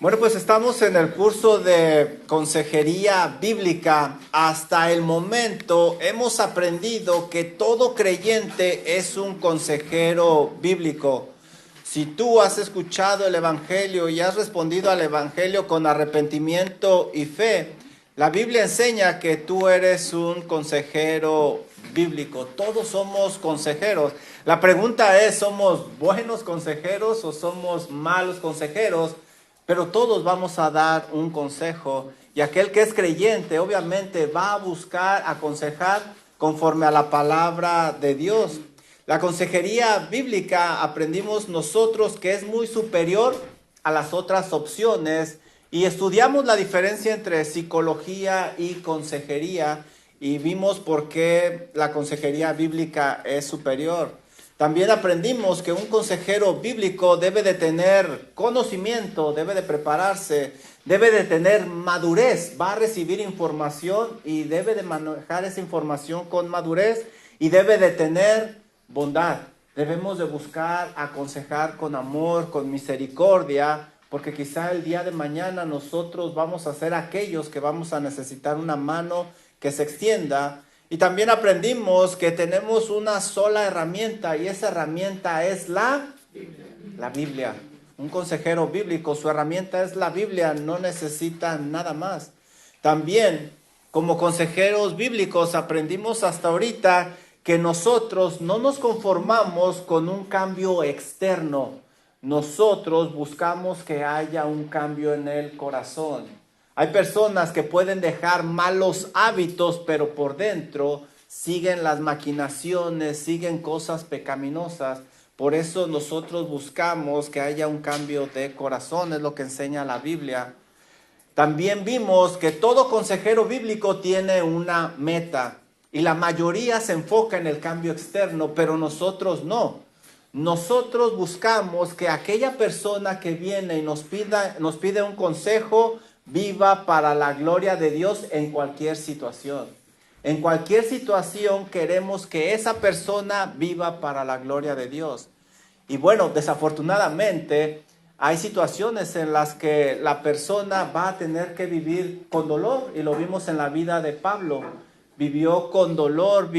Bueno, pues estamos en el curso de consejería bíblica. Hasta el momento hemos aprendido que todo creyente es un consejero bíblico. Si tú has escuchado el Evangelio y has respondido al Evangelio con arrepentimiento y fe, la Biblia enseña que tú eres un consejero bíblico. Todos somos consejeros. La pregunta es, ¿somos buenos consejeros o somos malos consejeros? Pero todos vamos a dar un consejo, y aquel que es creyente obviamente va a buscar aconsejar conforme a la palabra de Dios. La consejería bíblica aprendimos nosotros que es muy superior a las otras opciones, y estudiamos la diferencia entre psicología y consejería y vimos por qué la consejería bíblica es superior. También aprendimos que un consejero bíblico debe de tener conocimiento, debe de prepararse, debe de tener madurez, va a recibir información y debe de manejar esa información con madurez y debe de tener bondad. Debemos de buscar aconsejar con amor, con misericordia, porque quizá el día de mañana nosotros vamos a ser aquellos que vamos a necesitar una mano que se extienda. Y también aprendimos que tenemos una sola herramienta, y esa herramienta es la Biblia. Un consejero bíblico, su herramienta es la Biblia, no necesita nada más. También, como consejeros bíblicos, aprendimos hasta ahorita que nosotros no nos conformamos con un cambio externo. Nosotros buscamos que haya un cambio en el corazón. Hay personas que pueden dejar malos hábitos, pero por dentro siguen las maquinaciones, siguen cosas pecaminosas. Por eso nosotros buscamos que haya un cambio de corazón, es lo que enseña la Biblia. También vimos que todo consejero bíblico tiene una meta, y la mayoría se enfoca en el cambio externo, pero nosotros no. Nosotros buscamos que aquella persona que viene y nos pide un consejo, viva para la gloria de Dios en cualquier situación. En cualquier situación queremos que esa persona viva para la gloria de Dios. Y bueno, desafortunadamente hay situaciones en las que la persona va a tener que vivir con dolor, y lo vimos en la vida de Pablo. Vivió con dolor,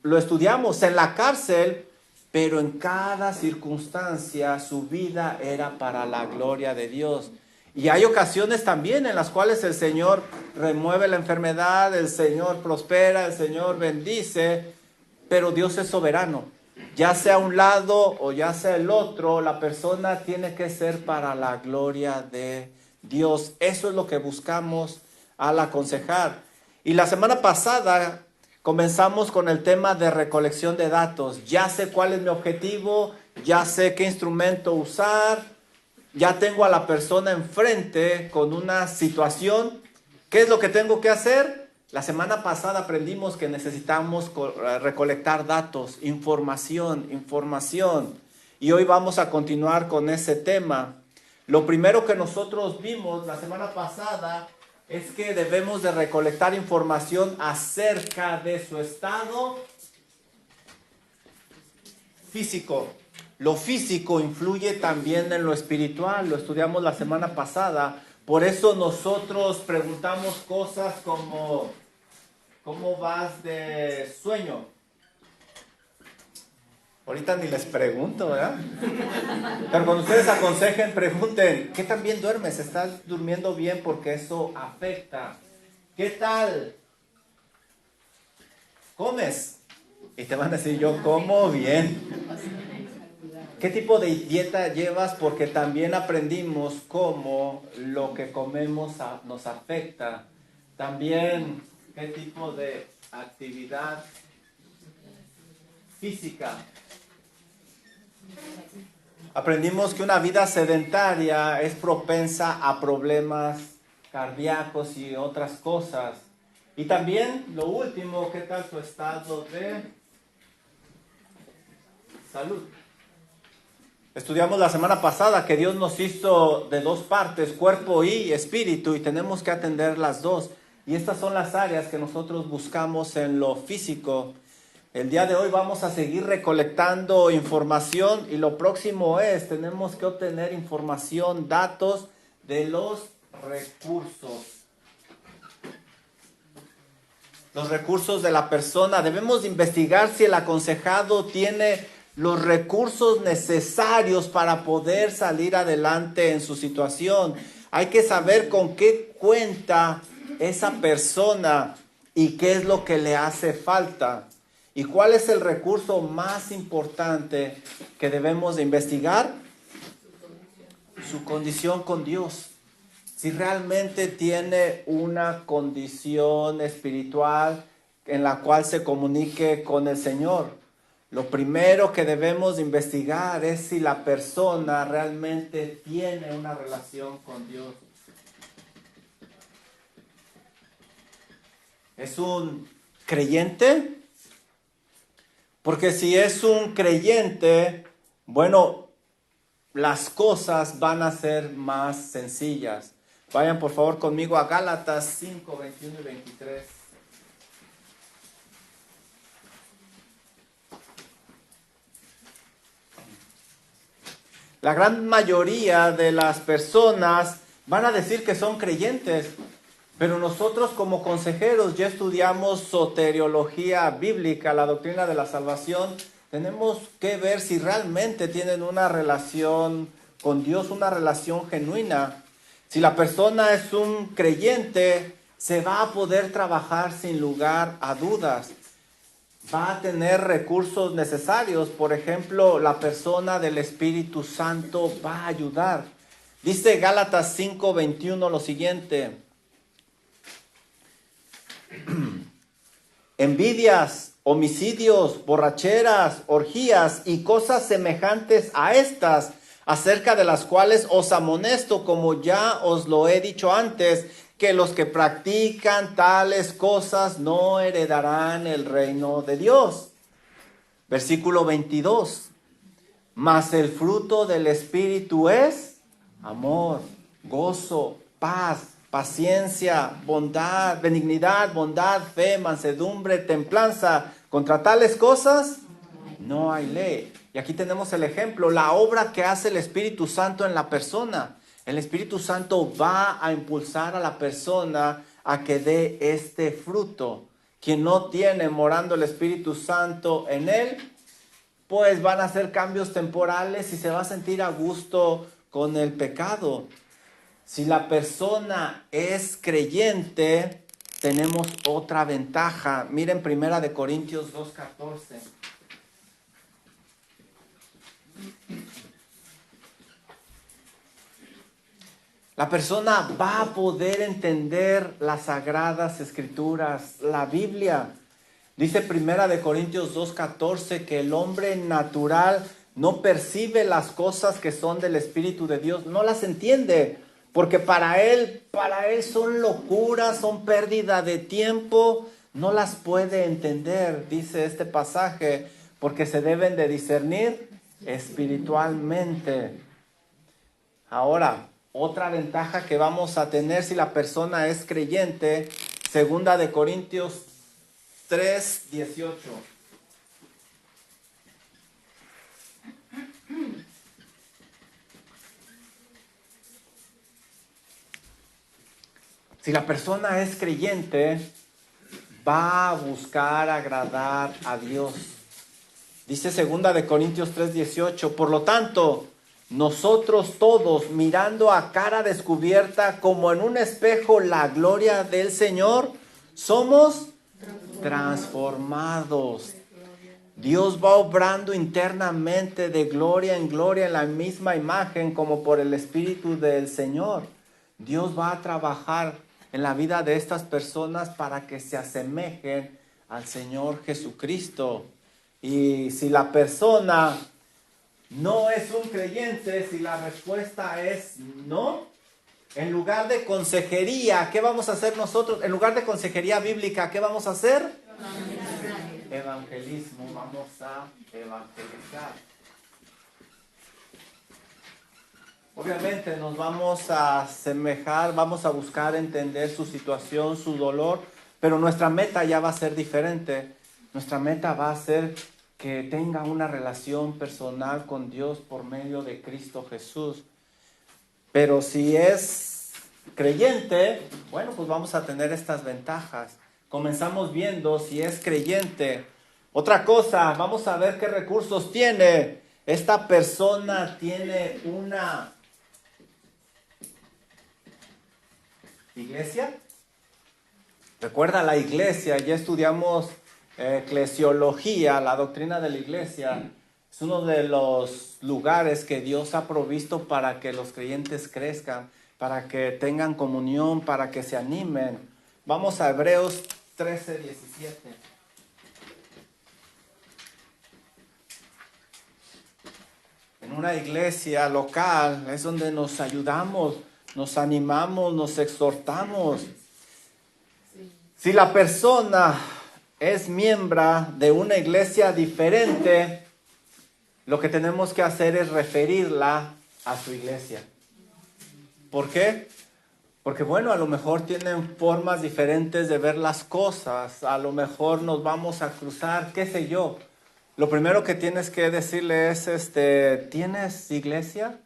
lo estudiamos en la cárcel, pero en cada circunstancia su vida era para la gloria de Dios. Y hay ocasiones también en las cuales el Señor remueve la enfermedad, el Señor prospera, el Señor bendice, pero Dios es soberano. Ya sea un lado o ya sea el otro, la persona tiene que ser para la gloria de Dios. Eso es lo que buscamos al aconsejar. Y la semana pasada comenzamos con el tema de recolección de datos. Ya sé cuál es mi objetivo, ya sé qué instrumento usar. Ya tengo a la persona enfrente con una situación. ¿Qué es lo que tengo que hacer? La semana pasada aprendimos que necesitamos recolectar datos, información. Y hoy vamos a continuar con ese tema. Lo primero que nosotros vimos la semana pasada es que debemos de recolectar información acerca de su estado físico. Lo físico influye también en lo espiritual, lo estudiamos la semana pasada. Por eso nosotros preguntamos cosas como, ¿cómo vas de sueño? Ahorita ni les pregunto, ¿verdad? Pero cuando ustedes aconsejen, pregunten, ¿qué tan bien duermes? ¿Estás durmiendo bien? Porque eso afecta. ¿Qué tal comes? Y te van a decir, yo como bien. ¿Qué tipo de dieta llevas? Porque también aprendimos cómo lo que comemos nos afecta. También qué tipo de actividad física. Aprendimos que una vida sedentaria es propensa a problemas cardíacos y otras cosas. Y también, lo último, ¿qué tal tu estado de salud? Estudiamos la semana pasada que Dios nos hizo de dos partes, cuerpo y espíritu, y tenemos que atender las dos. Y estas son las áreas que nosotros buscamos en lo físico. El día de hoy vamos a seguir recolectando información y lo próximo tenemos que obtener información, datos de los recursos. Los recursos de la persona. Debemos investigar si el aconsejado tiene los recursos necesarios para poder salir adelante en su situación. Hay que saber con qué cuenta esa persona y qué es lo que le hace falta. ¿Y cuál es el recurso más importante que debemos de investigar? Su condición con Dios. Si realmente tiene una condición espiritual en la cual se comunique con el Señor. Lo primero que debemos de investigar es si la persona realmente tiene una relación con Dios. ¿Es un creyente? Porque si es un creyente, bueno, las cosas van a ser más sencillas. Vayan por favor conmigo a Gálatas 5, 21 y 23. La gran mayoría de las personas van a decir que son creyentes, pero nosotros como consejeros ya estudiamos soteriología bíblica, la doctrina de la salvación. Tenemos que ver si realmente tienen una relación con Dios, una relación genuina. Si la persona es un creyente, se va a poder trabajar sin lugar a dudas. Va a tener recursos necesarios. Por ejemplo, la persona del Espíritu Santo va a ayudar. Dice Gálatas 5:21 lo siguiente. Envidias, homicidios, borracheras, orgías y cosas semejantes a estas, acerca de las cuales os amonesto, como ya os lo he dicho antes, que los que practican tales cosas no heredarán el reino de Dios. Versículo 22. Mas el fruto del Espíritu es amor, gozo, paz, paciencia, bondad, benignidad, bondad, fe, mansedumbre, templanza. Contra tales cosas no hay ley. Y aquí tenemos el ejemplo, la obra que hace el Espíritu Santo en la persona. El Espíritu Santo va a impulsar a la persona a que dé este fruto. Quien no tiene morando el Espíritu Santo en él, pues van a hacer cambios temporales y se va a sentir a gusto con el pecado. Si la persona es creyente, tenemos otra ventaja. Miren 1 Corintios 2:14. La persona va a poder entender las sagradas escrituras, la Biblia. Dice 1 Corintios 2:14 que el hombre natural no percibe las cosas que son del Espíritu de Dios, no las entiende, porque para él son locuras, son pérdida de tiempo, no las puede entender, dice este pasaje, porque se deben de discernir espiritualmente. Ahora, otra ventaja que vamos a tener si la persona es creyente, 2 Corintios 3:18. Si la persona es creyente, va a buscar agradar a Dios. Dice 2 Corintios 3:18, por lo tanto, nosotros todos, mirando a cara descubierta como en un espejo la gloria del Señor, somos transformados. Dios va obrando internamente de gloria en gloria en la misma imagen como por el Espíritu del Señor. Dios va a trabajar en la vida de estas personas para que se asemejen al Señor Jesucristo. Y si la persona no es un creyente, si la respuesta es no, en lugar de consejería, ¿qué vamos a hacer nosotros? En lugar de consejería bíblica, ¿qué vamos a hacer? Evangelismo, vamos a evangelizar. Obviamente nos vamos a asemejar, vamos a buscar entender su situación, su dolor, pero nuestra meta ya va a ser diferente. Nuestra meta va a ser que tenga una relación personal con Dios por medio de Cristo Jesús. Pero si es creyente, bueno, pues vamos a tener estas ventajas. Comenzamos viendo si es creyente. Otra cosa, vamos a ver qué recursos tiene. Esta persona tiene una iglesia. Recuerda la iglesia, ya estudiamos eclesiología, la doctrina de la iglesia. Es uno de los lugares que Dios ha provisto para que los creyentes crezcan, para que tengan comunión, para que se animen. Vamos a Hebreos 13:17. En una iglesia local es donde nos ayudamos, nos animamos, nos exhortamos. Si la persona es miembro de una iglesia diferente, lo que tenemos que hacer es referirla a su iglesia. ¿Por qué? Porque bueno, a lo mejor tienen formas diferentes de ver las cosas, a lo mejor nos vamos a cruzar, qué sé yo. Lo primero que tienes que decirle es, ¿tienes iglesia?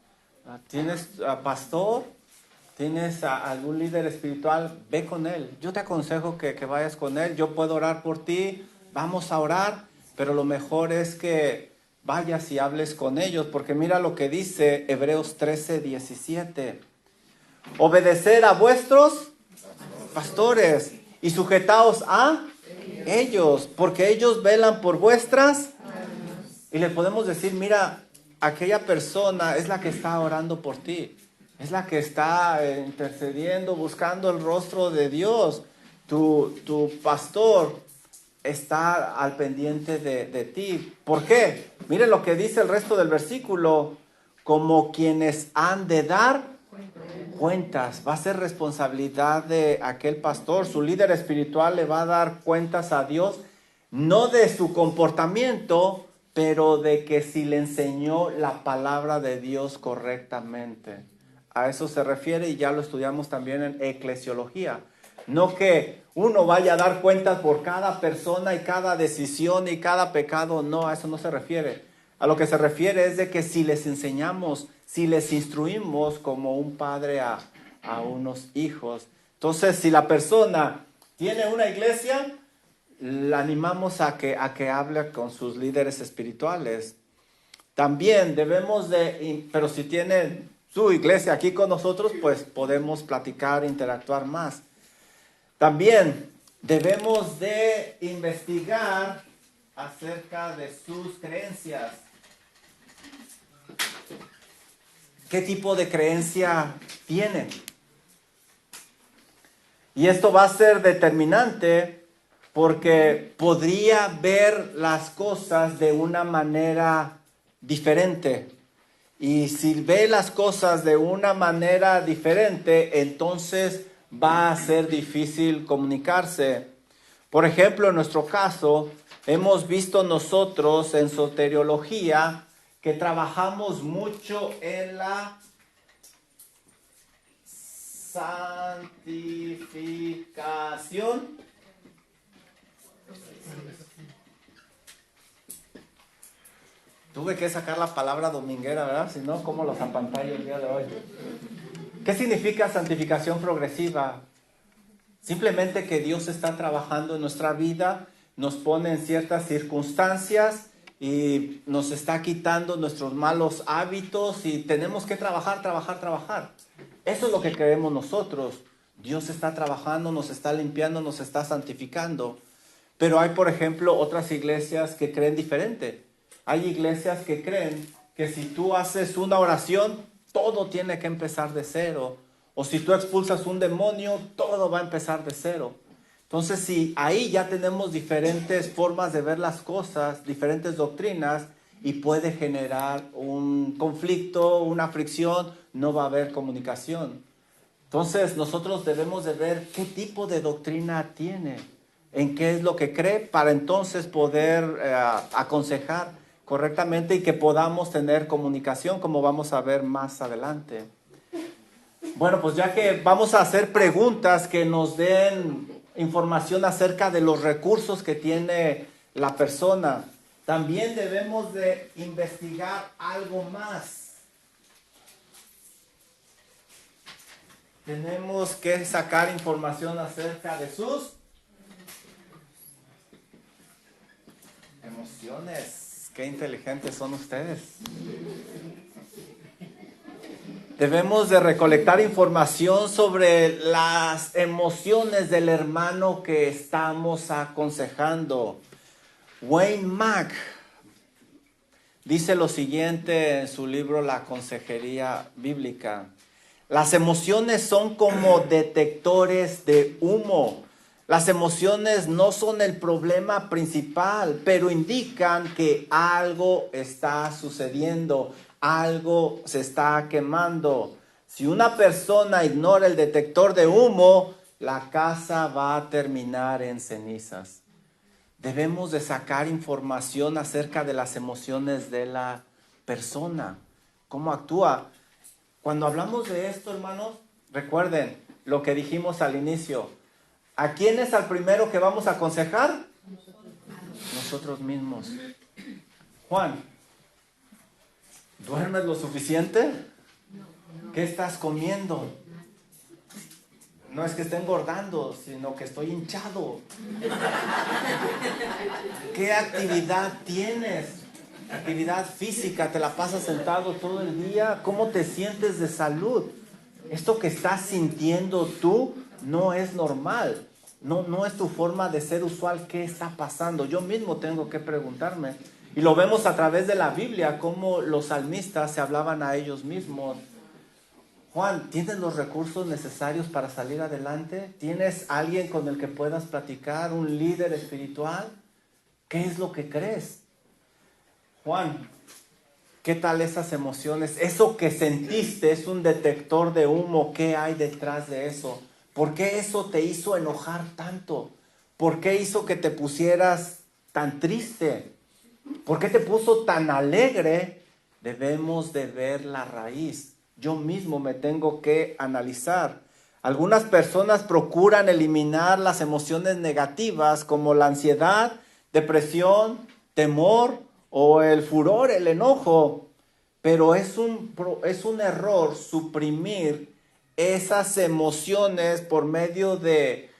¿Tienes pastor? ¿Tienes algún líder espiritual? Ve con él. Yo te aconsejo que vayas con él. Yo puedo orar por ti. Vamos a orar. Pero lo mejor es que vayas y hables con ellos. Porque mira lo que dice Hebreos 13:17. Obedecer a vuestros pastores y sujetaos a ellos. Porque ellos velan por vuestras. Y le podemos decir, mira, aquella persona es la que está orando por ti. Es la que está intercediendo, buscando el rostro de Dios. Tu pastor está al pendiente de ti. ¿Por qué? Mire lo que dice el resto del versículo. Como quienes han de dar cuentas. Va a ser responsabilidad de aquel pastor. Su líder espiritual le va a dar cuentas a Dios. No de su comportamiento, pero de que si le enseñó la palabra de Dios correctamente. A eso se refiere y ya lo estudiamos también en eclesiología. No que uno vaya a dar cuentas por cada persona y cada decisión y cada pecado. No, a eso no se refiere. A lo que se refiere es de que si les enseñamos, si les instruimos como un padre a unos hijos. Entonces, si la persona tiene una iglesia, la animamos a que hable con sus líderes espirituales. También debemos pero si tienen su iglesia aquí con nosotros, pues podemos platicar, interactuar más. También debemos de investigar acerca de sus creencias. ¿Qué tipo de creencia tienen? Y esto va a ser determinante porque podría ver las cosas de una manera diferente. Y si ve las cosas de una manera diferente, entonces va a ser difícil comunicarse. Por ejemplo, en nuestro caso, hemos visto nosotros en soteriología que trabajamos mucho en la santificación. Tuve que sacar la palabra dominguera, ¿verdad? Si no, ¿cómo los apantallo el día de hoy? ¿Qué significa santificación progresiva? Simplemente que Dios está trabajando en nuestra vida, nos pone en ciertas circunstancias y nos está quitando nuestros malos hábitos y tenemos que trabajar. Eso es lo que creemos nosotros. Dios está trabajando, nos está limpiando, nos está santificando. Pero hay, por ejemplo, otras iglesias que creen diferente. Hay iglesias que creen que si tú haces una oración, todo tiene que empezar de cero. O si tú expulsas un demonio, todo va a empezar de cero. Entonces, si ahí ya tenemos diferentes formas de ver las cosas, diferentes doctrinas, y puede generar un conflicto, una fricción, no va a haber comunicación. Entonces, nosotros debemos de ver qué tipo de doctrina tiene, en qué es lo que cree, para entonces poder aconsejar correctamente y que podamos tener comunicación, como vamos a ver más adelante. Bueno, pues ya que vamos a hacer preguntas que nos den información acerca de los recursos que tiene la persona. También debemos de investigar algo más. Tenemos que sacar información acerca de sus emociones. Qué inteligentes son ustedes. Debemos de recolectar información sobre las emociones del hermano que estamos aconsejando. Wayne Mack dice lo siguiente en su libro La Consejería Bíblica. Las emociones son como detectores de humo. Las emociones no son el problema principal, pero indican que algo está sucediendo. Algo se está quemando. Si una persona ignora el detector de humo, la casa va a terminar en cenizas. Debemos de sacar información acerca de las emociones de la persona, cómo actúa. Cuando hablamos de esto, hermanos, recuerden lo que dijimos al inicio. ¿A quién es al primero que vamos a aconsejar? Nosotros mismos. Juan, ¿duermes lo suficiente? ¿Qué estás comiendo? No es que esté engordando, sino que estoy hinchado. ¿Qué actividad tienes? Actividad física, te la pasas sentado todo el día. ¿Cómo te sientes de salud? Esto que estás sintiendo tú no es normal. No es tu forma de ser usual. ¿Qué está pasando? Yo mismo tengo que preguntarme. Y lo vemos a través de la Biblia, cómo los salmistas se hablaban a ellos mismos. Juan, ¿tienes los recursos necesarios para salir adelante? ¿Tienes alguien con el que puedas platicar? ¿Un líder espiritual? ¿Qué es lo que crees? Juan, ¿qué tal esas emociones? Eso que sentiste es un detector de humo. ¿Qué hay detrás de eso? ¿Por qué eso te hizo enojar tanto? ¿Por qué hizo que te pusieras tan triste? ¿Por qué te puso tan alegre? Debemos de ver la raíz. Yo mismo me tengo que analizar. Algunas personas procuran eliminar las emociones negativas como la ansiedad, depresión, temor o el furor, el enojo. Pero es un error suprimir esas emociones por medio de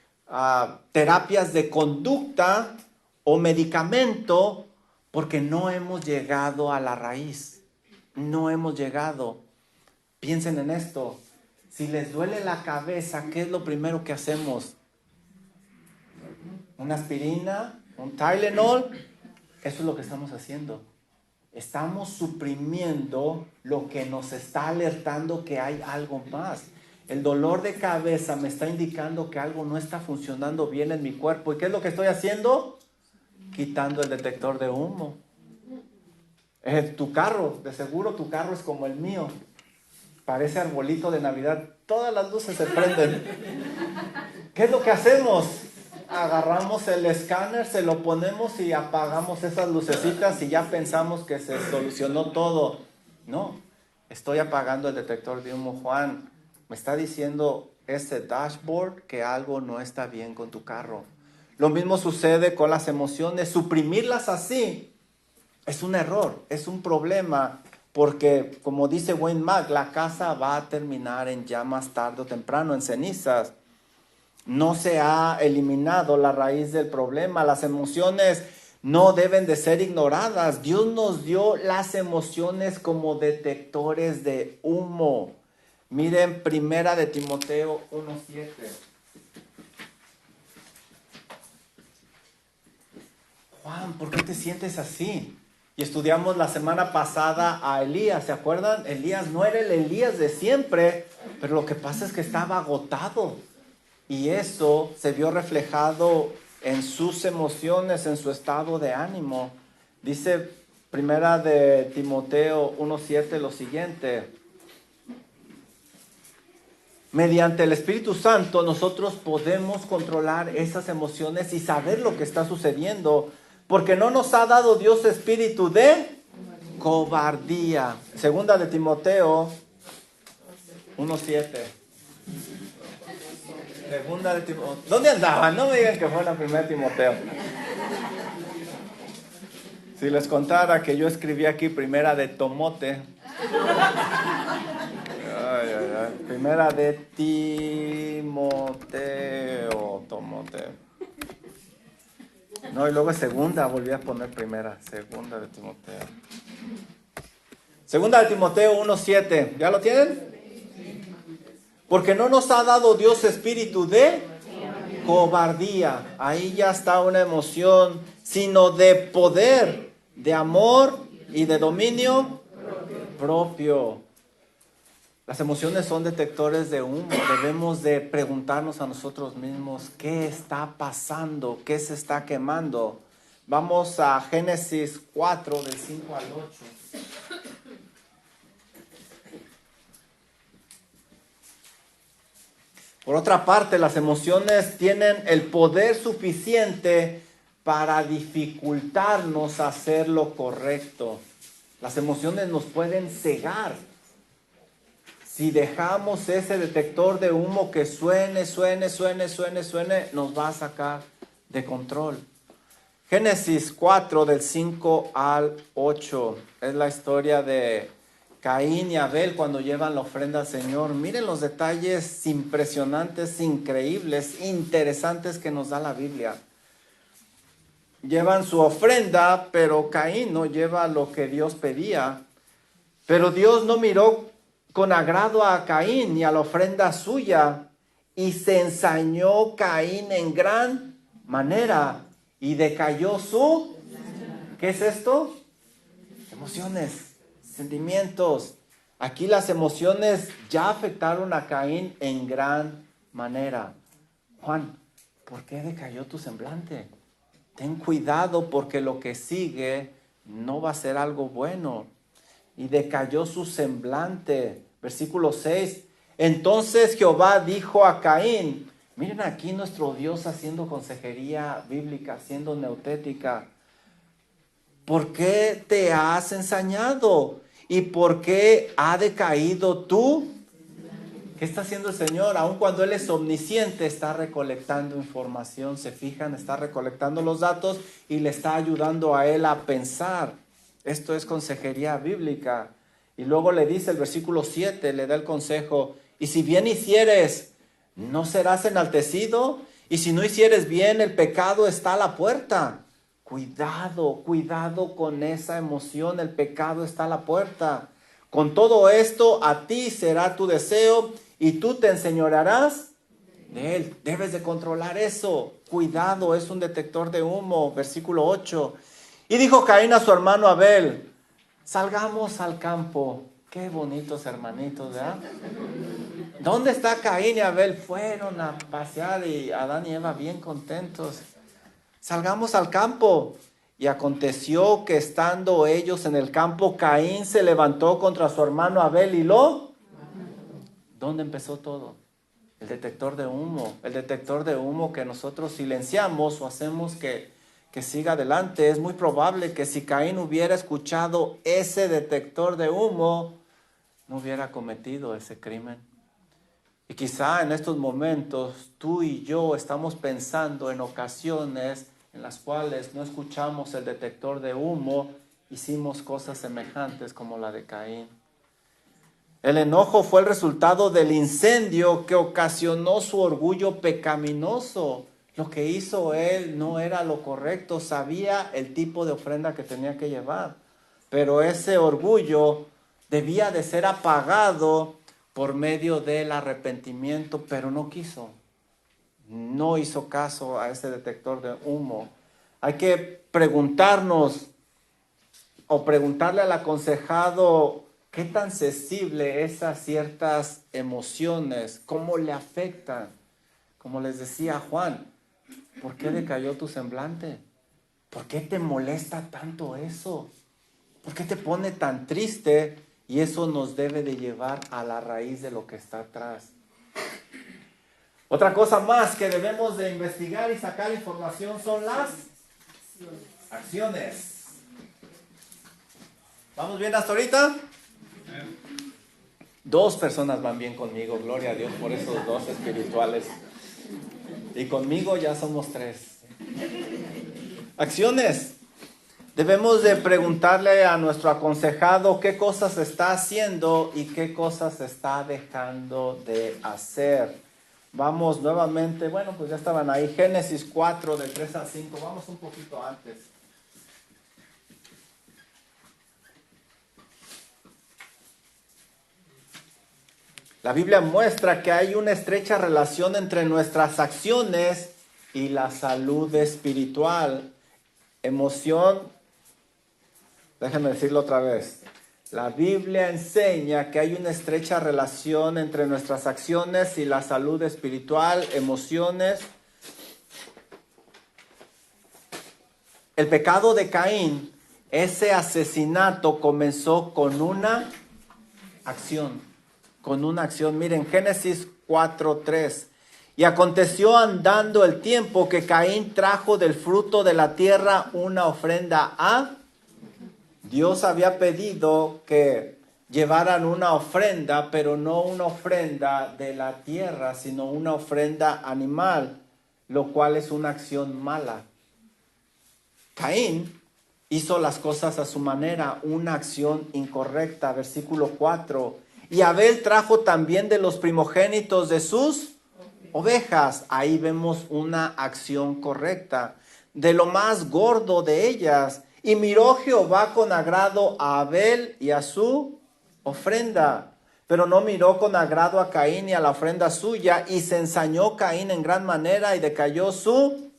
terapias de conducta o medicamento, porque no hemos llegado a la raíz. No hemos llegado. Piensen en esto. Si les duele la cabeza, ¿qué es lo primero que hacemos? ¿Una aspirina? ¿Un Tylenol? Eso es lo que estamos haciendo. Estamos suprimiendo lo que nos está alertando que hay algo más. El dolor de cabeza me está indicando que algo no está funcionando bien en mi cuerpo. ¿Y qué es lo que estoy haciendo? Quitando el detector de humo. Tu carro, de seguro tu carro es como el mío. Parece arbolito de Navidad. Todas las luces se prenden. ¿Qué es lo que hacemos? Agarramos el escáner, se lo ponemos y apagamos esas lucecitas y ya pensamos que se solucionó todo. No, estoy apagando el detector de humo. Juan, me está diciendo ese dashboard que algo no está bien con tu carro. Lo mismo sucede con las emociones. Suprimirlas así es un error, es un problema. Porque, como dice Wayne Mack, la casa va a terminar en llamas tarde o temprano, en cenizas. No se ha eliminado la raíz del problema. Las emociones no deben de ser ignoradas. Dios nos dio las emociones como detectores de humo. Miren, Primera de Timoteo 1:7. Juan, ¿por qué te sientes así? Y estudiamos la semana pasada a Elías, ¿se acuerdan? Elías no era el Elías de siempre, pero lo que pasa es que estaba agotado. Y eso se vio reflejado en sus emociones, en su estado de ánimo. Dice Primera de Timoteo 1:7 lo siguiente. Mediante el Espíritu Santo nosotros podemos controlar esas emociones y saber lo que está sucediendo. Porque no nos ha dado Dios espíritu de cobardía. Segunda de Timoteo 1:7. Segunda de Timoteo. ¿Dónde andaban? No me digan que fue la primera de Timoteo. Si les contara que yo escribí aquí primera de Tomote. Primera de Timoteo, Tomoteo. No, y luego segunda, volví a poner primera, segunda de Timoteo. Segunda de Timoteo 1:7, ¿ya lo tienen? Porque no nos ha dado Dios espíritu de cobardía, ahí ya está una emoción, sino de poder, de amor y de dominio propio. Las emociones son detectores de humo. Debemos de preguntarnos a nosotros mismos qué está pasando, qué se está quemando. Vamos a Génesis 4, del 5 al 8. Por otra parte, las emociones tienen el poder suficiente para dificultarnos hacer lo correcto. Las emociones nos pueden cegar. Si dejamos ese detector de humo que suene, nos va a sacar de control. Génesis 4, del 5 al 8, es la historia de Caín y Abel cuando llevan la ofrenda al Señor. Miren los detalles impresionantes, increíbles, interesantes que nos da la Biblia. Llevan su ofrenda, pero Caín no lleva lo que Dios pedía. Pero Dios no miró con agrado a Caín y a la ofrenda suya, y se ensañó Caín en gran manera, y decayó su... ¿Qué es esto? Emociones, sentimientos. Aquí las emociones ya afectaron a Caín en gran manera. Juan, ¿por qué decayó tu semblante? Ten cuidado porque lo que sigue no va a ser algo bueno. Y decayó su semblante. Versículo 6. Entonces Jehová dijo a Caín, miren aquí nuestro Dios haciendo consejería bíblica, haciendo neutética. ¿Por qué te has ensañado? ¿Y por qué ha decaído tú? ¿Qué está haciendo el Señor? Aun cuando Él es omnisciente, está recolectando información. ¿Se fijan? Está recolectando los datos y le está ayudando a Él a pensar. Esto es consejería bíblica. Y luego le dice el versículo 7, le da el consejo. Y si bien hicieres, ¿no serás enaltecido? Y si no hicieres bien, el pecado está a la puerta. Cuidado, cuidado con esa emoción. El pecado está a la puerta. Con todo esto, a ti será tu deseo y tú te enseñorearás de él. Debes de controlar eso. Cuidado, es un detector de humo. Versículo 8. Y dijo Caín a su hermano Abel, salgamos al campo. Qué bonitos hermanitos, ¿verdad? ¿Dónde está Caín y Abel? Fueron a pasear y Adán y Eva bien contentos. Salgamos al campo. Y aconteció que estando ellos en el campo, Caín se levantó contra su hermano Abel y lo... ¿Dónde empezó todo? El detector de humo. El detector de humo que nosotros silenciamos o hacemos que siga adelante. Es muy probable que si Caín hubiera escuchado ese detector de humo, no hubiera cometido ese crimen. Y quizá en estos momentos tú y yo estamos pensando en ocasiones en las cuales no escuchamos el detector de humo, hicimos cosas semejantes como la de Caín. El enojo fue el resultado del incendio que ocasionó su orgullo pecaminoso. Lo que hizo él no era lo correcto, sabía el tipo de ofrenda que tenía que llevar, pero ese orgullo debía de ser apagado por medio del arrepentimiento, pero no quiso. No hizo caso a ese detector de humo. Hay que preguntarnos o preguntarle al aconsejado qué tan sensible es a ciertas emociones, cómo le afectan. Como les decía Juan, ¿por qué decayó tu semblante? ¿Por qué te molesta tanto eso? ¿Por qué te pone tan triste? Y eso nos debe de llevar a la raíz de lo que está atrás. Otra cosa más que debemos de investigar y sacar información son las acciones. ¿Vamos bien hasta ahorita? 2 personas van bien conmigo, gloria a Dios por esos 2 espirituales. Y conmigo ya somos 3. Acciones. Debemos de preguntarle a nuestro aconsejado qué cosas está haciendo y qué cosas está dejando de hacer. Vamos nuevamente, bueno, pues ya estaban ahí, Génesis 4, del 3 al 5, vamos un poquito antes. La Biblia muestra que hay una estrecha relación entre nuestras acciones y la salud espiritual. Emoción, déjenme decirlo otra vez. La Biblia enseña que hay una estrecha relación entre nuestras acciones y la salud espiritual, emociones. El pecado de Caín, ese asesinato comenzó con una acción. Miren, Génesis 4:3. Y aconteció andando el tiempo que Caín trajo del fruto de la tierra una ofrenda a Dios. Había pedido que llevaran una ofrenda, pero no una ofrenda de la tierra, sino una ofrenda animal, lo cual es una acción mala. Caín hizo las cosas a su manera, una acción incorrecta. Versículo 4. Y Abel trajo también de los primogénitos de sus ovejas. Ahí vemos una acción correcta. De lo más gordo de ellas. Y miró Jehová con agrado a Abel y a su ofrenda. Pero no miró con agrado a Caín y a la ofrenda suya. Y se ensañó Caín en gran manera y decayó su...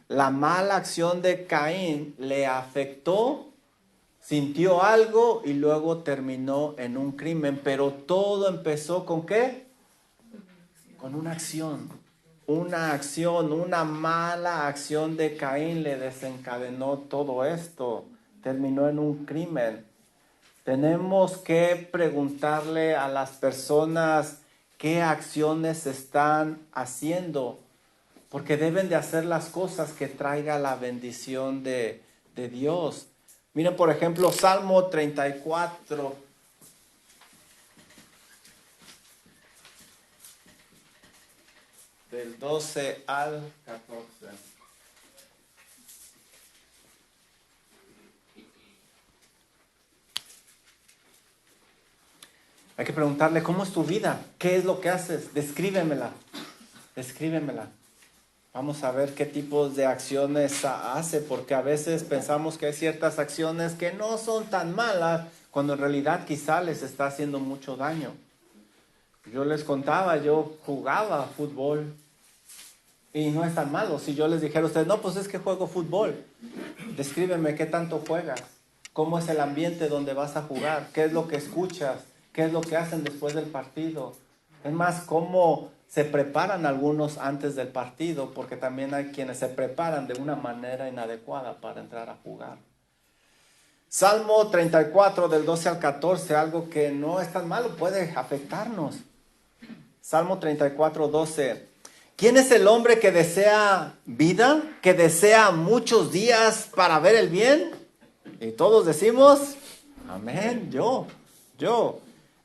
La mala acción de Caín le afectó. Sintió algo y luego terminó en un crimen, pero todo empezó ¿con qué? Con una acción. Una mala acción de Caín le desencadenó todo esto. Terminó en un crimen. Tenemos que preguntarle a las personas qué acciones están haciendo, porque deben de hacer las cosas que traiga la bendición de Dios. Miren, por ejemplo, Salmo 34. Del 12 al 14. Hay que preguntarle, ¿cómo es tu vida? ¿Qué es lo que haces? Descríbemela. Vamos a ver qué tipos de acciones hace, porque a veces pensamos que hay ciertas acciones que no son tan malas, cuando en realidad quizá les está haciendo mucho daño. Yo les contaba, yo jugaba fútbol y no es tan malo. Si yo les dijera a ustedes, no, pues es que juego fútbol. Descríbeme qué tanto juegas, cómo es el ambiente donde vas a jugar, qué es lo que escuchas, qué es lo que hacen después del partido. Es más, cómo se preparan algunos antes del partido, porque también hay quienes se preparan de una manera inadecuada para entrar a jugar. Salmo 34 del 12 al 14, algo que no es tan malo, puede afectarnos. Salmo 34, 12. ¿Quién es el hombre que desea vida, que desea muchos días para ver el bien? Y todos decimos, amén, yo.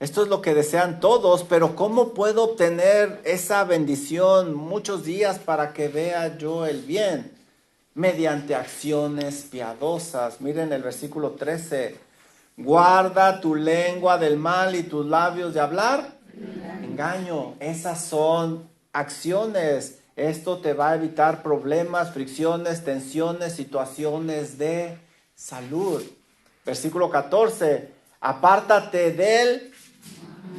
Esto es lo que desean todos, pero ¿cómo puedo obtener esa bendición muchos días para que vea yo el bien? Mediante acciones piadosas. Miren el versículo 13. Guarda tu lengua del mal y tus labios de hablar engaño. Esas son acciones. Esto te va a evitar problemas, fricciones, tensiones, situaciones de salud. Versículo 14. Apártate de él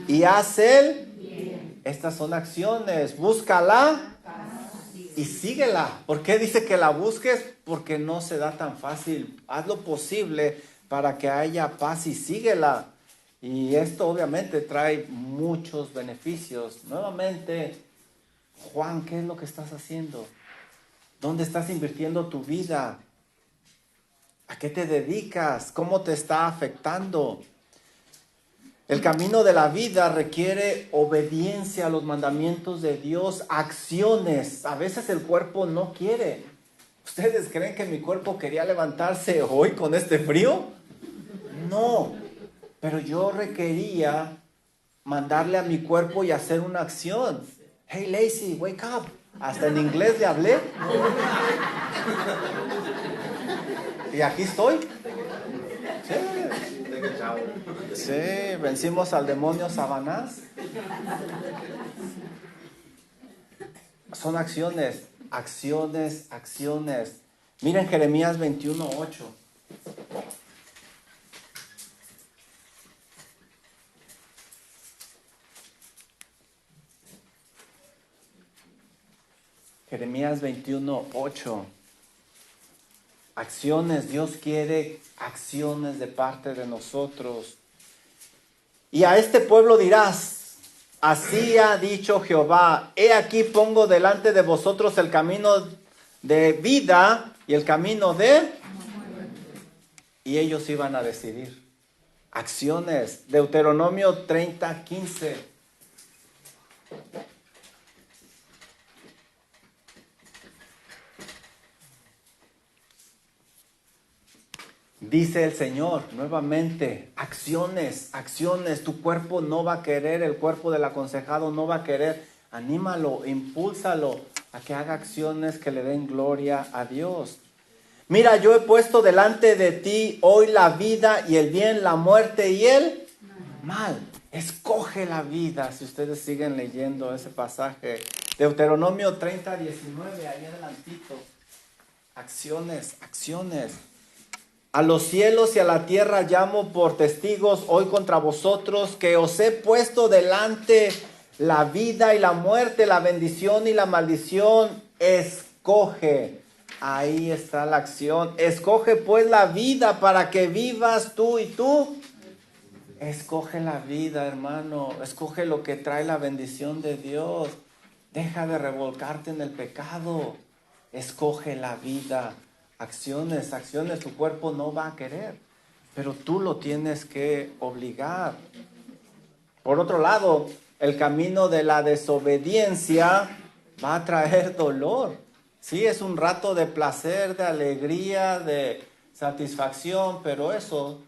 y haz el bien. Estas son acciones. Búscala y síguela. ¿Por qué dice que la busques? Porque no se da tan fácil. Haz lo posible para que haya paz y síguela. Y esto obviamente trae muchos beneficios. Nuevamente, Juan, ¿qué es lo que estás haciendo? ¿Dónde estás invirtiendo tu vida? ¿A qué te dedicas? ¿Cómo te está afectando? El camino de la vida requiere obediencia a los mandamientos de Dios, acciones. A veces el cuerpo no quiere. ¿Ustedes creen que mi cuerpo quería levantarse hoy con este frío? No. Pero yo requería mandarle a mi cuerpo y hacer una acción. Hey, Lacey, wake up. Hasta en inglés le hablé. Y aquí estoy. Sí, vencimos al demonio Sabanás. Son acciones, acciones, acciones. Miren Jeremías 21:8. Jeremías 21:8. Acciones, Dios quiere acciones de parte de nosotros. Y a este pueblo dirás, así ha dicho Jehová, he aquí pongo delante de vosotros el camino de vida y el camino de... Y ellos iban a decidir. Acciones, Deuteronomio 30:15. Dice el Señor nuevamente, acciones, acciones. Tu cuerpo no va a querer, el cuerpo del aconsejado no va a querer. Anímalo, impúlsalo a que haga acciones que le den gloria a Dios. Mira, yo he puesto delante de ti hoy la vida y el bien, la muerte y el mal. Escoge la vida, si ustedes siguen leyendo ese pasaje. Deuteronomio 30:19, ahí adelantito. Acciones, acciones. A los cielos y a la tierra llamo por testigos hoy contra vosotros que os he puesto delante la vida y la muerte, la bendición y la maldición. Escoge. Ahí está la acción. Escoge pues la vida para que vivas tú y tú. Escoge la vida, hermano. Escoge lo que trae la bendición de Dios. Deja de revolcarte en el pecado. Escoge la vida. Acciones, acciones, tu cuerpo no va a querer, pero tú lo tienes que obligar. Por otro lado, el camino de la desobediencia va a traer dolor. Sí, es un rato de placer, de alegría, de satisfacción, pero eso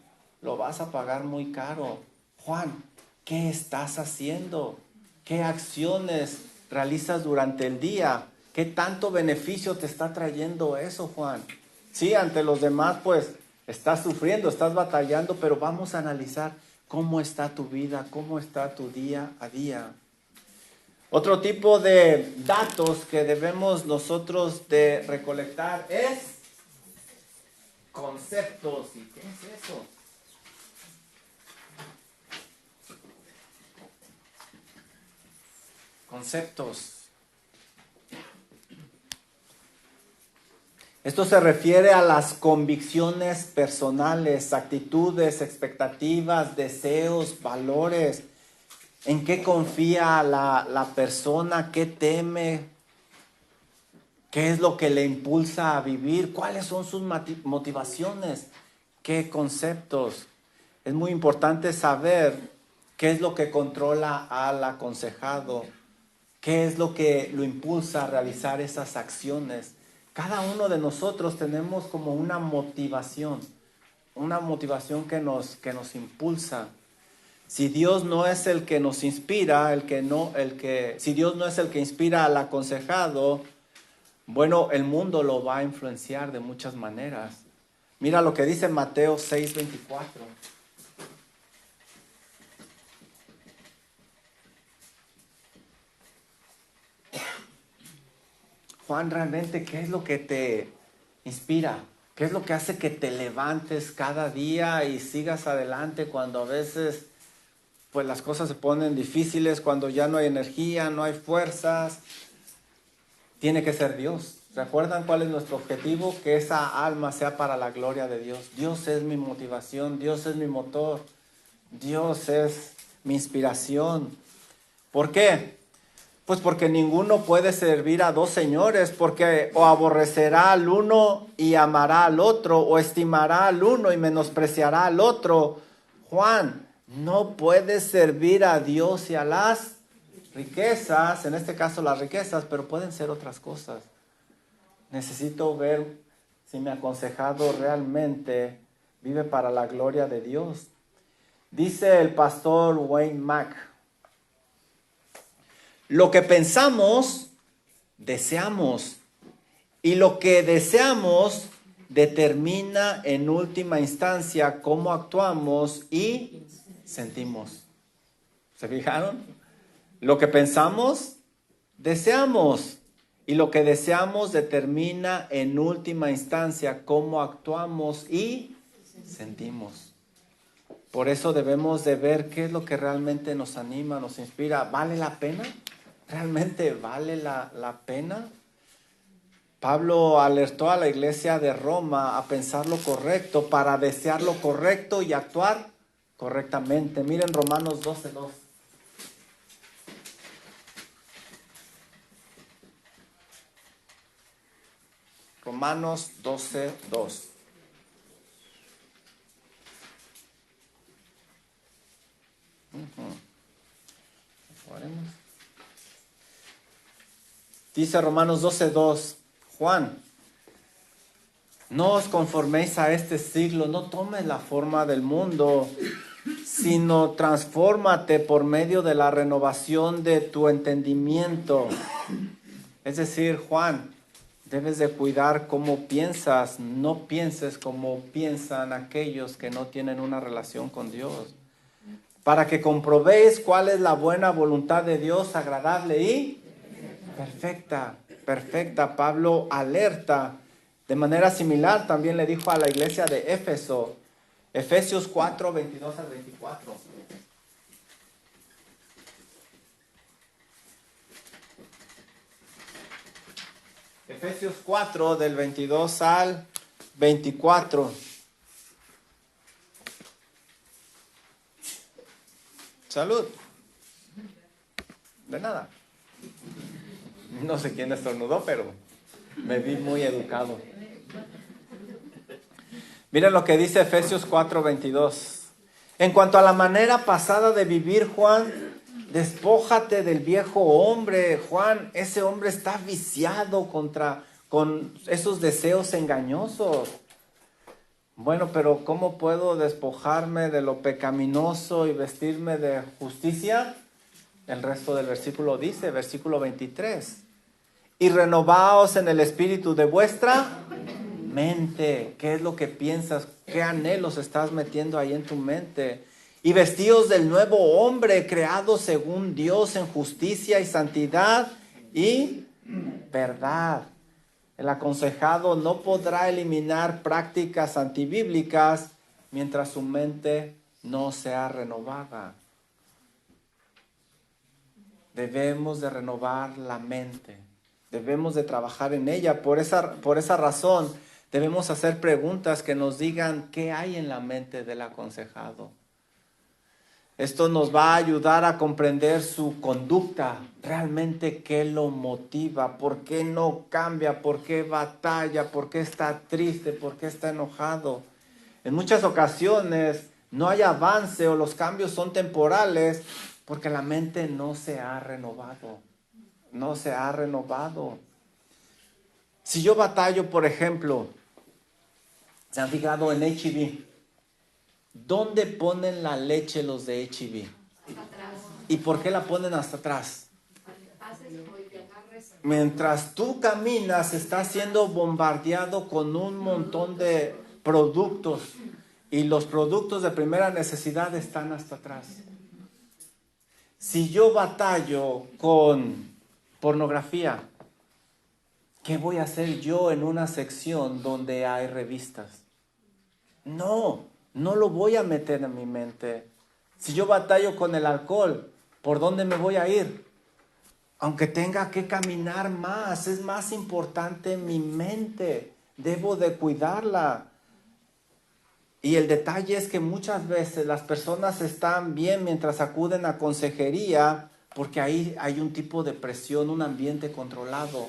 lo vas a pagar muy caro. Juan, ¿qué estás haciendo? ¿Qué acciones realizas durante el día? ¿Qué tanto beneficio te está trayendo eso, Juan? Sí, ante los demás, pues, estás sufriendo, estás batallando, pero vamos a analizar cómo está tu vida, cómo está tu día a día. Otro tipo de datos que debemos nosotros de recolectar es conceptos. ¿Y qué es eso? Conceptos. Esto se refiere a las convicciones personales, actitudes, expectativas, deseos, valores. ¿En qué confía la persona? ¿Qué teme? ¿Qué es lo que le impulsa a vivir? ¿Cuáles son sus motivaciones? ¿Qué conceptos? Es muy importante saber qué es lo que controla al aconsejado. ¿Qué es lo que lo impulsa a realizar esas acciones? Cada uno de nosotros tenemos como una motivación que nos impulsa. Si Dios no es el que nos inspira, si Dios no es el que inspira al aconsejado, bueno, el mundo lo va a influenciar de muchas maneras. Mira lo que dice Mateo 6:24. Juan, realmente, ¿qué es lo que te inspira? ¿Qué es lo que hace que te levantes cada día y sigas adelante cuando a veces pues las cosas se ponen difíciles, cuando ya no hay energía, no hay fuerzas? Tiene que ser Dios. ¿Recuerdan cuál es nuestro objetivo? Que esa alma sea para la gloria de Dios. Dios es mi motivación, Dios es mi motor, Dios es mi inspiración. ¿Por qué? Pues porque ninguno puede servir a dos señores, porque o aborrecerá al uno y amará al otro, o estimará al uno y menospreciará al otro. Juan, no puedes servir a Dios y a las riquezas, en este caso las riquezas, pero pueden ser otras cosas. Necesito ver si mi aconsejado realmente vive para la gloria de Dios. Dice el pastor Wayne Mack, lo que pensamos, deseamos. Y lo que deseamos, determina en última instancia cómo actuamos y sentimos. ¿Se fijaron? Lo que pensamos, deseamos. Y lo que deseamos determina en última instancia cómo actuamos y sentimos. Por eso debemos de ver qué es lo que realmente nos anima, nos inspira. ¿Vale la pena? ¿Realmente vale la pena? Pablo alertó a la iglesia de Roma a pensar lo correcto para desear lo correcto y actuar correctamente. Miren Romanos 12:2. Romanos 12:2. Dice Romanos 12:2, Juan, no os conforméis a este siglo, no tomes la forma del mundo, sino transfórmate por medio de la renovación de tu entendimiento. Es decir, Juan, debes de cuidar cómo piensas, no pienses como piensan aquellos que no tienen una relación con Dios. Para que comprobéis cuál es la buena voluntad de Dios, agradable y perfecta. Pablo alerta. De manera similar también le dijo a la iglesia de Éfeso, Efesios 4:22-24. Efesios 4 del 22 al 24. Salud. De nada. No sé quién estornudó, pero me vi muy educado. Miren lo que dice Efesios 4:22. En cuanto a la manera pasada de vivir, Juan, despójate del viejo hombre. Juan, ese hombre está viciado con esos deseos engañosos. Bueno, pero ¿cómo puedo despojarme de lo pecaminoso y vestirme de justicia? El resto del versículo dice, versículo 23. Y renovaos en el espíritu de vuestra mente. ¿Qué es lo que piensas? ¿Qué anhelos estás metiendo ahí en tu mente? Y vestíos del nuevo hombre, creado según Dios en justicia y santidad y verdad. El aconsejado no podrá eliminar prácticas antibíblicas mientras su mente no sea renovada. Debemos de renovar la mente. Debemos de trabajar en ella. Por esa razón, debemos hacer preguntas que nos digan qué hay en la mente del aconsejado. Esto nos va a ayudar a comprender su conducta, realmente qué lo motiva, por qué no cambia, por qué batalla, por qué está triste, por qué está enojado. En muchas ocasiones no hay avance o los cambios son temporales porque la mente no se ha renovado. No se ha renovado. Si yo batallo, por ejemplo, ¿se han fijado en H-E-B? ¿Dónde ponen la leche los de H-E-B? ¿Y por qué la ponen hasta atrás? Mientras tú caminas, estás siendo bombardeado con un montón de productos y los productos de primera necesidad están hasta atrás. Si yo batallo con pornografía, ¿qué voy a hacer yo en una sección donde hay revistas? No lo voy a meter en mi mente. Si yo batallo con el alcohol, ¿por dónde me voy a ir? Aunque tenga que caminar más, es más importante mi mente. Debo de cuidarla. Y el detalle es que muchas veces las personas están bien mientras acuden a consejería porque ahí hay un tipo de presión, un ambiente controlado.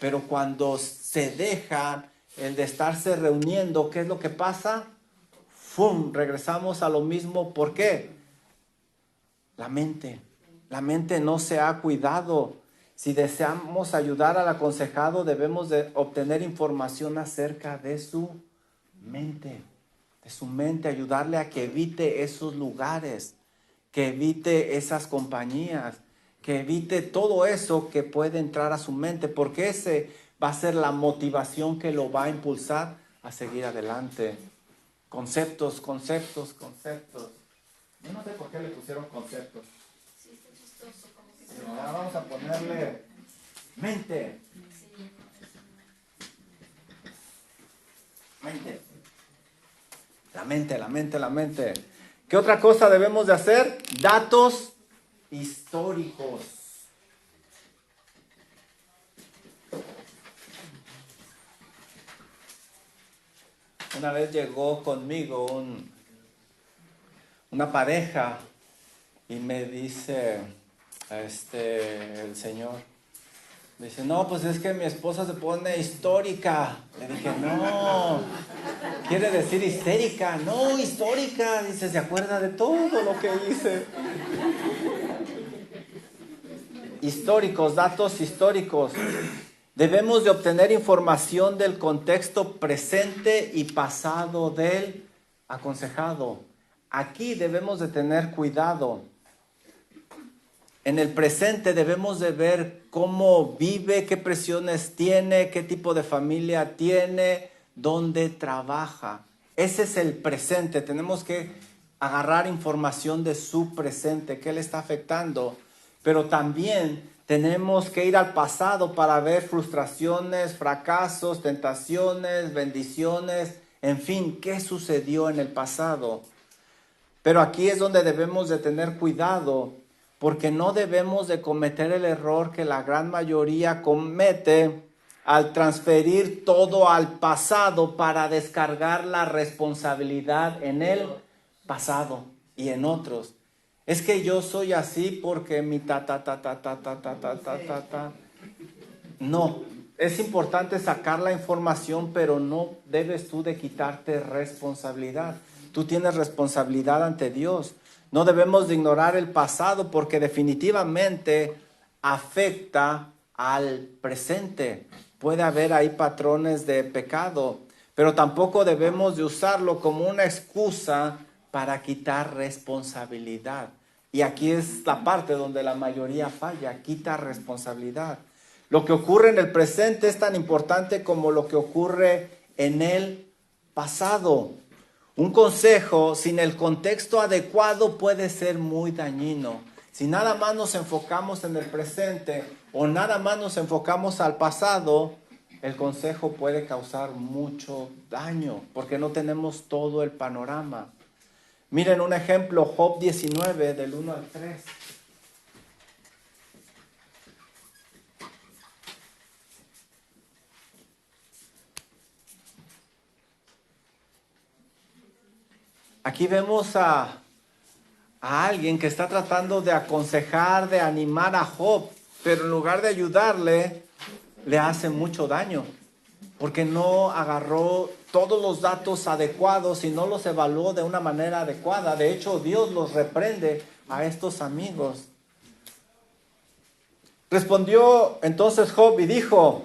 Pero cuando se deja el de estarse reuniendo, ¿qué es lo que pasa? ¡Fum! Regresamos a lo mismo. ¿Por qué? La mente no se ha cuidado. Si deseamos ayudar al aconsejado, debemos de obtener información acerca de su mente. Ayudarle a que evite esos lugares, que evite esas compañías, que evite todo eso que puede entrar a su mente, porque ese va a ser la motivación que lo va a impulsar a seguir adelante. Conceptos, conceptos, conceptos. Yo no sé por qué le pusieron conceptos. Sí, está chistoso. Como que Sí, ahora vamos a ponerle mente. Mente. La mente, la mente, la mente. ¿Qué otra cosa debemos de hacer? Datos históricos. Una vez llegó conmigo una pareja y me dice el señor, dice, no, pues es que mi esposa se pone histórica. Le dije, no, quiere decir histérica. No, histórica. Dice, se acuerda de todo lo que hice. Históricos, datos históricos. Debemos de obtener información del contexto presente y pasado del aconsejado. Aquí debemos de tener cuidado. En el presente debemos de ver cómo vive, qué presiones tiene, qué tipo de familia tiene, dónde trabaja. Ese es el presente. Tenemos que agarrar información de su presente, qué le está afectando. Pero también tenemos que ir al pasado para ver frustraciones, fracasos, tentaciones, bendiciones, en fin, qué sucedió en el pasado. Pero aquí es donde debemos de tener cuidado, porque no debemos de cometer el error que la gran mayoría comete al transferir todo al pasado para descargar la responsabilidad en el pasado y en otros. Es que yo soy así porque mi ta. No, es importante sacar la información, pero no debes tú de quitarte responsabilidad. Tú tienes responsabilidad ante Dios. No debemos de ignorar el pasado porque definitivamente afecta al presente. Puede haber ahí patrones de pecado, pero tampoco debemos de usarlo como una excusa para quitar responsabilidad. Y aquí es la parte donde la mayoría falla, quita responsabilidad. Lo que ocurre en el presente es tan importante como lo que ocurre en el pasado. Un consejo sin el contexto adecuado puede ser muy dañino. Si nada más nos enfocamos en el presente o nada más nos enfocamos al pasado, el consejo puede causar mucho daño porque no tenemos todo el panorama. Miren un ejemplo, Job 19, del 1 al 3. Aquí vemos a alguien que está tratando de aconsejar, de animar a Job, pero en lugar de ayudarle, le hace mucho daño, porque no agarró todos los datos adecuados y no los evaluó de una manera adecuada. De hecho, Dios los reprende a estos amigos. Respondió entonces Job y dijo,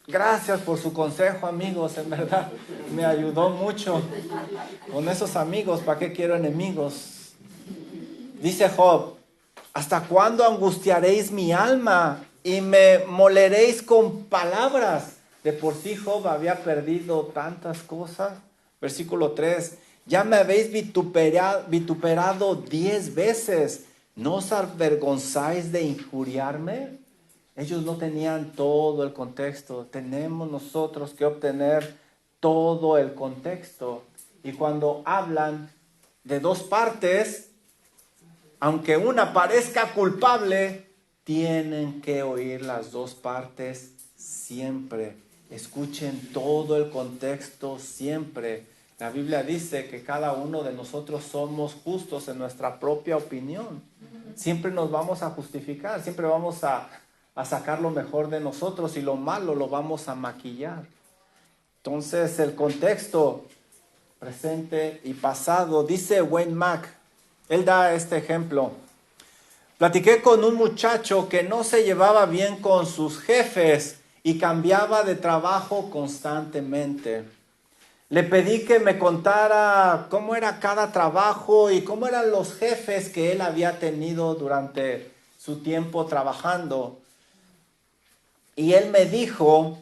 gracias por su consejo, amigos, en verdad me ayudó mucho. Con esos amigos, ¿para qué quiero enemigos? Dice Job, ¿hasta cuándo angustiaréis mi alma y me moleréis con palabras? De por sí Job había perdido tantas cosas. Versículo 3, ya me habéis vituperado 10 veces. ¿No os avergonzáis de injuriarme? Ellos no tenían todo el contexto. Tenemos nosotros que obtener todo el contexto. Y cuando hablan de dos partes, aunque una parezca culpable, tienen que oír las dos partes siempre. Escuchen todo el contexto siempre. La Biblia dice que cada uno de nosotros somos justos en nuestra propia opinión. Siempre nos vamos a justificar, siempre vamos a sacar lo mejor de nosotros y lo malo lo vamos a maquillar. Entonces el contexto presente y pasado, dice Wayne Mack, él da este ejemplo. Platiqué con un muchacho que no se llevaba bien con sus jefes y cambiaba de trabajo constantemente. Le pedí que me contara cómo era cada trabajo y cómo eran los jefes que él había tenido durante su tiempo trabajando. Y él me dijo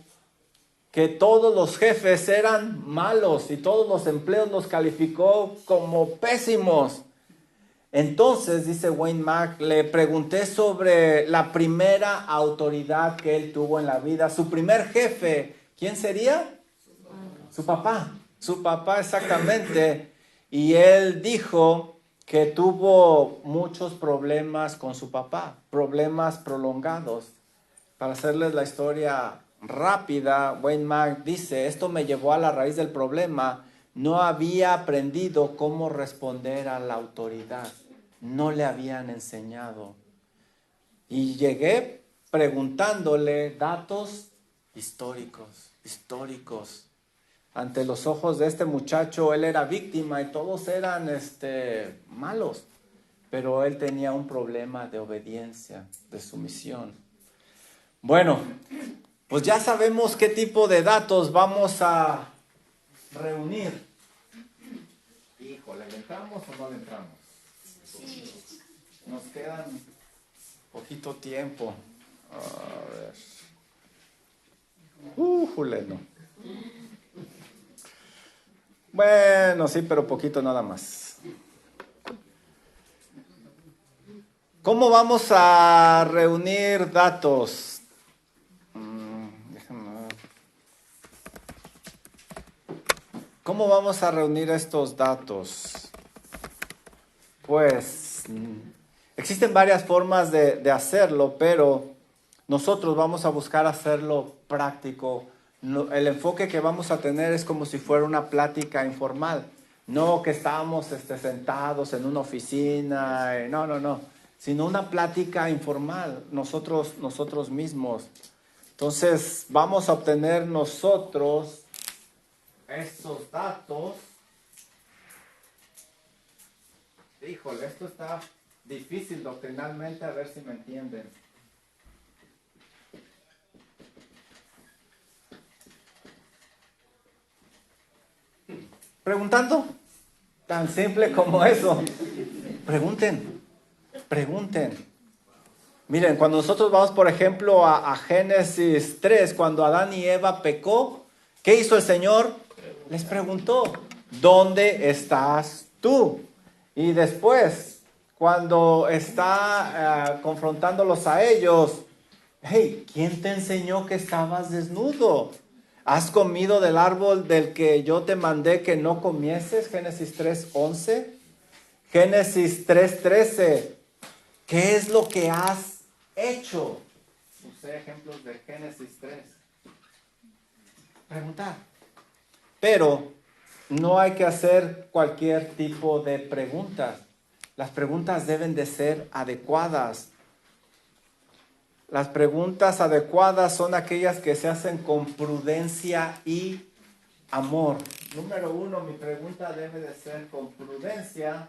que todos los jefes eran malos y todos los empleos los calificó como pésimos. Entonces, dice Wayne Mack, le pregunté sobre la primera autoridad que él tuvo en la vida. Su primer jefe, ¿quién sería? Su papá. Su papá, exactamente. Y él dijo que tuvo muchos problemas con su papá, problemas prolongados. Para hacerles la historia rápida, Wayne Mack dice, esto me llevó a la raíz del problema. No había aprendido cómo responder a la autoridad. No le habían enseñado. Y llegué preguntándole datos históricos. Ante los ojos de este muchacho, él era víctima y todos eran malos. Pero él tenía un problema de obediencia, de sumisión. Bueno, pues ya sabemos qué tipo de datos vamos a reunir. Híjole, ¿le entramos o no le entramos? Sí. Nos quedan poquito tiempo. A ver. No. Bueno, sí, pero poquito nada más. ¿Cómo vamos a reunir datos? Déjame ver. ¿Cómo vamos a reunir estos datos? Pues existen varias formas de hacerlo, pero nosotros vamos a buscar hacerlo práctico. El enfoque que vamos a tener es como si fuera una plática informal. No que estamos sentados en una oficina, no, sino una plática informal, nosotros mismos. Entonces vamos a obtener nosotros estos datos. Híjole, esto está difícil doctrinalmente, a ver si me entienden. Preguntando, tan simple como eso. Pregunten. Miren, cuando nosotros vamos, por ejemplo, a Génesis 3, cuando Adán y Eva pecó, ¿qué hizo el Señor? Les preguntó, ¿dónde estás tú? Y después, cuando está confrontándolos a ellos, hey, ¿quién te enseñó que estabas desnudo? ¿Has comido del árbol del que yo te mandé que no comieses? Génesis 3:11. Génesis 3:13. ¿Qué es lo que has hecho? Usé ejemplos de Génesis 3. Preguntar. Pero no hay que hacer cualquier tipo de preguntas. Las preguntas deben de ser adecuadas. Las preguntas adecuadas son aquellas que se hacen con prudencia y amor. Número 1, mi pregunta debe de ser con prudencia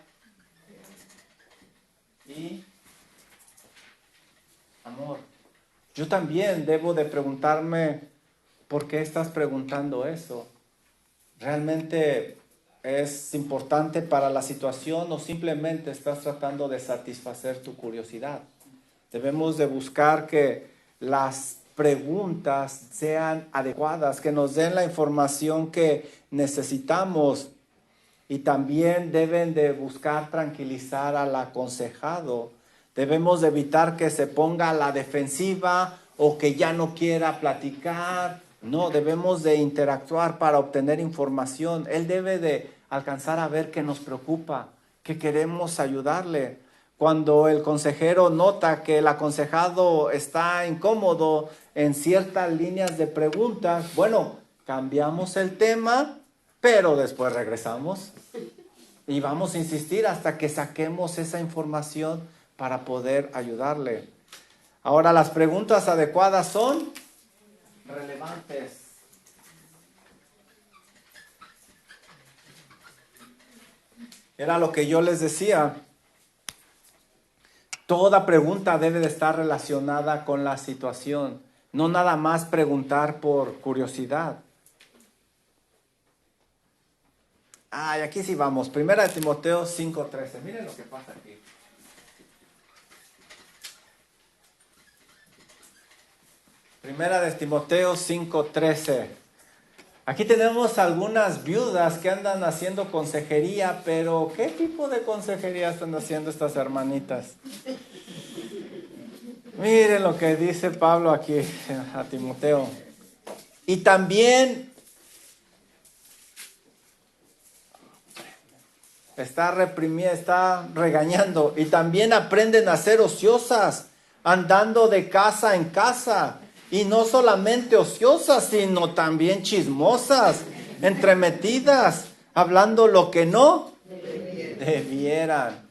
y amor. Yo también debo de preguntarme, ¿por qué estás preguntando eso? ¿Realmente es importante para la situación o simplemente estás tratando de satisfacer tu curiosidad? Debemos de buscar que las preguntas sean adecuadas, que nos den la información que necesitamos, y también deben de buscar tranquilizar al aconsejado. Debemos de evitar que se ponga a la defensiva o que ya no quiera platicar. No, debemos de interactuar para obtener información. Él debe de alcanzar a ver que nos preocupa, que queremos ayudarle. Cuando el consejero nota que el aconsejado está incómodo en ciertas líneas de preguntas, bueno, cambiamos el tema, pero después regresamos y vamos a insistir hasta que saquemos esa información para poder ayudarle. Ahora, las preguntas adecuadas son relevantes. Era lo que yo les decía. Toda pregunta debe de estar relacionada con la situación, no nada más preguntar por curiosidad. Y aquí sí vamos. Primera de Timoteo 5:13. Miren lo que pasa aquí. Primera de Timoteo 5:13. Aquí tenemos algunas viudas que andan haciendo consejería, pero ¿qué tipo de consejería están haciendo estas hermanitas? Miren lo que dice Pablo aquí a Timoteo. Y también está reprimida, está regañando. Y también aprenden a ser ociosas, andando de casa en casa. Y no solamente ociosas, sino también chismosas, entremetidas, hablando lo que no debieran.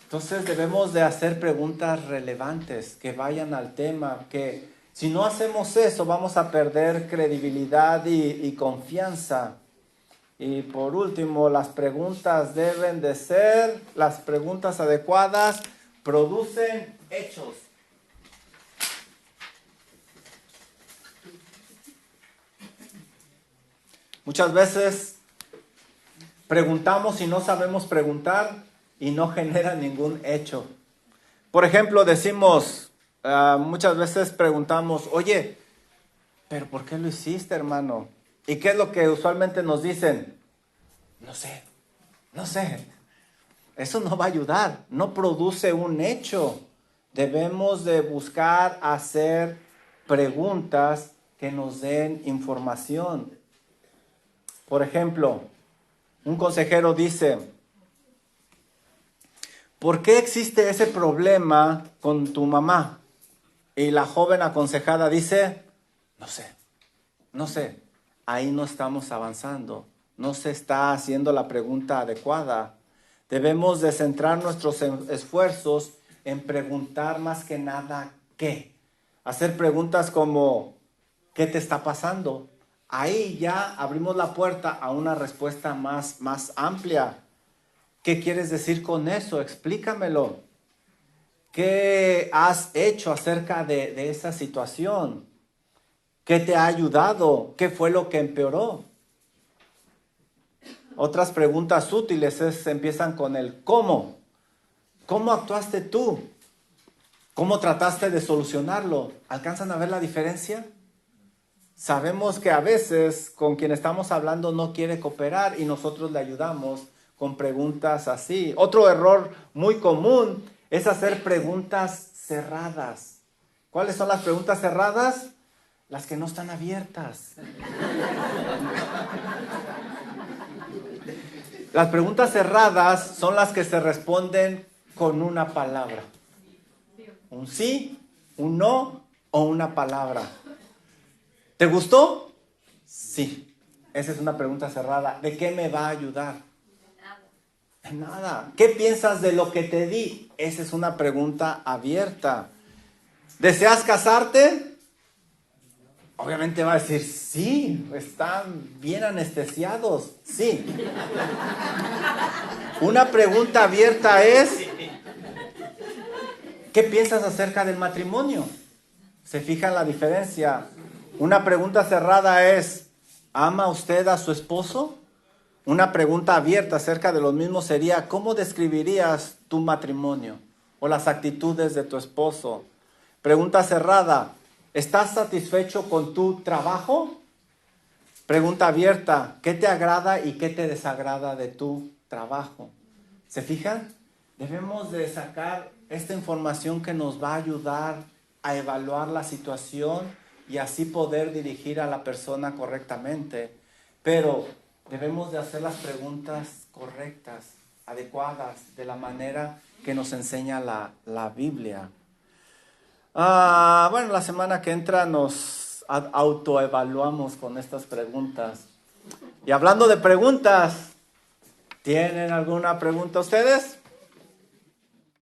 Entonces debemos de hacer preguntas relevantes, que vayan al tema, que si no hacemos eso vamos a perder credibilidad y confianza. Y por último, las preguntas deben de ser, las preguntas adecuadas producen hechos. Muchas veces preguntamos y no sabemos preguntar y no genera ningún hecho. Por ejemplo, decimos, muchas veces preguntamos, oye, ¿pero por qué lo hiciste, hermano? ¿Y qué es lo que usualmente nos dicen? No sé. Eso no va a ayudar, no produce un hecho. Debemos de buscar hacer preguntas que nos den información. Por ejemplo, un consejero dice, ¿por qué existe ese problema con tu mamá? Y la joven aconsejada dice, no sé. Ahí no estamos avanzando. No se está haciendo la pregunta adecuada. Debemos de centrar nuestros esfuerzos en preguntar más que nada ¿qué? Hacer preguntas como ¿qué te está pasando? Ahí ya abrimos la puerta a una respuesta más amplia. ¿Qué quieres decir con eso? Explícamelo. ¿Qué has hecho acerca de esa situación? ¿Qué te ha ayudado? ¿Qué fue lo que empeoró? Otras preguntas útiles empiezan con el ¿cómo? ¿Cómo actuaste tú? ¿Cómo trataste de solucionarlo? ¿Alcanzan a ver la diferencia? Sabemos que a veces con quien estamos hablando no quiere cooperar y nosotros le ayudamos con preguntas así. Otro error muy común es hacer preguntas cerradas. ¿Cuáles son las preguntas cerradas? Las que no están abiertas. Las preguntas cerradas son las que se responden con una palabra. Un sí, un no o una palabra. ¿Te gustó? Sí. Esa es una pregunta cerrada. ¿De qué me va a ayudar? De nada. ¿Qué piensas de lo que te di? Esa es una pregunta abierta. ¿Deseas casarte? Obviamente va a decir, sí, están bien anestesiados, sí. Una pregunta abierta es, ¿qué piensas acerca del matrimonio? ¿Se fijan la diferencia? Una pregunta cerrada es, ¿ama usted a su esposo? Una pregunta abierta acerca de lo mismo sería, ¿cómo describirías tu matrimonio o las actitudes de tu esposo? Pregunta cerrada, ¿estás satisfecho con tu trabajo? Pregunta abierta, ¿qué te agrada y qué te desagrada de tu trabajo? ¿Se fijan? Debemos de sacar esta información que nos va a ayudar a evaluar la situación y así poder dirigir a la persona correctamente. Pero debemos de hacer las preguntas correctas, adecuadas, de la manera que nos enseña la Biblia. Bueno, la semana que entra nos autoevaluamos con estas preguntas. Y hablando de preguntas, ¿tienen alguna pregunta ustedes?